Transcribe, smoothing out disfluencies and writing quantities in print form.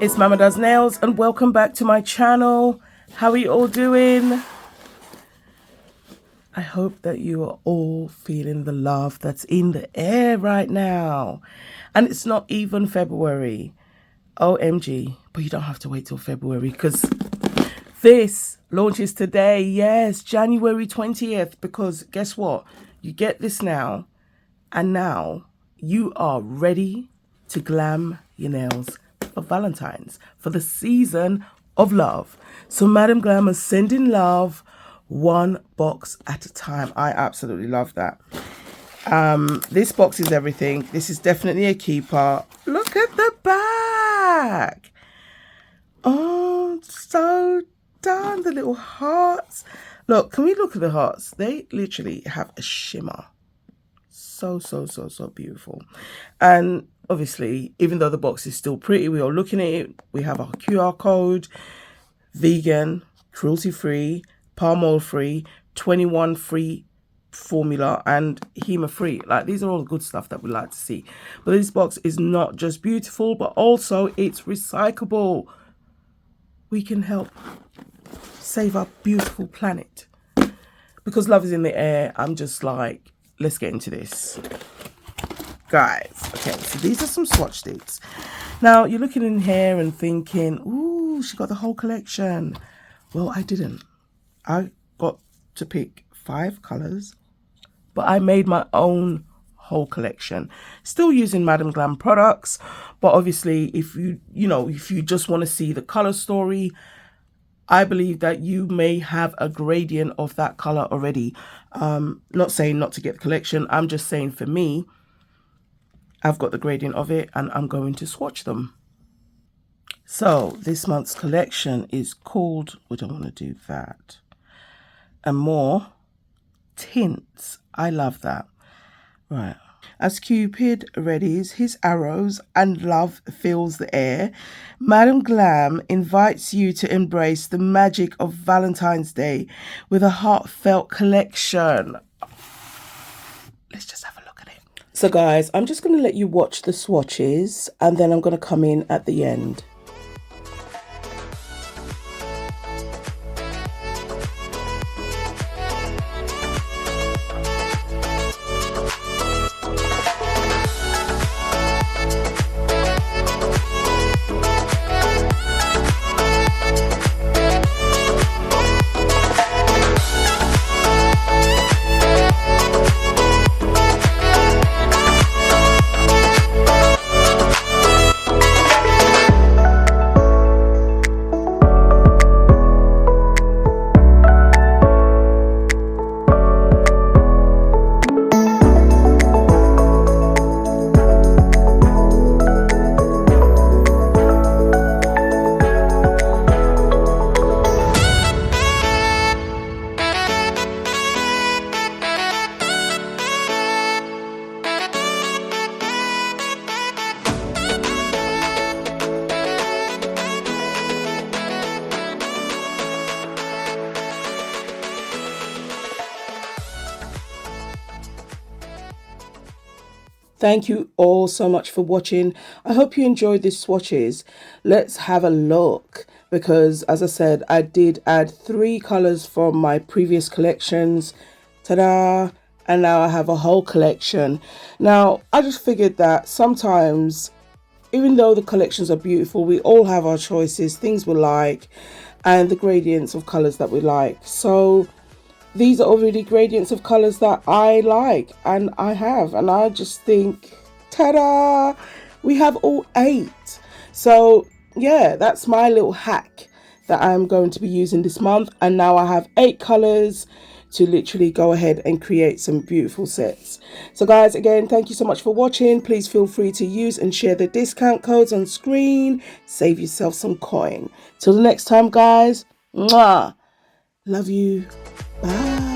It's Mama Does Nails and welcome back to my channel. How are you all doing? I hope that you are all feeling the love that's in the air right now. And it's not even February. OMG. But you don't have to wait till February because this launches today. Yes, January 20th. Because guess what? You get this now. And now you are ready to glam your nails for Valentine's, for the season of love. So Madam Glam is sending love one box at a time. I absolutely love that. This box is everything. This is definitely a keeper. Look at the back. Oh, so done. The little hearts. Look, can we look at the hearts? They literally have a shimmer. So beautiful. And obviously, even though the box is still pretty, we are looking at it. We have our QR code, vegan, cruelty-free, palm oil-free, 21-free formula, and HEMA-free. Like, these are all the good stuff that we like to see. But this box is not just beautiful, but also it's recyclable. We can help save our beautiful planet. Because love is in the air, I'm just like, let's get into this. Guys, okay, so these are some swatch sticks. Now, you're looking in here and thinking, ooh, she got the whole collection. Well, I didn't. I got to pick 5 colors, but I made my own whole collection. Still using Madam Glam products, but obviously, if you just want to see the color story, I believe that you may have a gradient of that color already. Not saying not to get the collection. I'm just saying for me, I've got the gradient of it and I'm going to swatch them. So this month's collection is called, we don't want to do that, Amour Tints. I love that. Right. As Cupid readies his arrows and love fills the air, Madam Glam invites you to embrace the magic of Valentine's Day with a heartfelt collection. Let's just have a look at it. So guys, I'm just going to let you watch the swatches and then I'm going to come in at the end. Thank you all so much for watching. I hope you enjoyed these swatches. Let's have a look because, as I said, I did add 3 colors from my previous collections. Ta-da! And now I have a whole collection. Now, I just figured that sometimes, even though the collections are beautiful, we all have our choices, things we like, and the gradients of colors that we like. So these are already gradients of colors that I like and I have, and I just think, ta-da, we have all 8. So yeah, that's my little hack that I'm going to be using this month. And now I have 8 colors to literally go ahead and create some beautiful sets. So guys, again, thank you so much for watching. Please feel free to use and share the discount codes on screen. Save yourself some coin. Till the next time, guys, mwah, love you. Bye.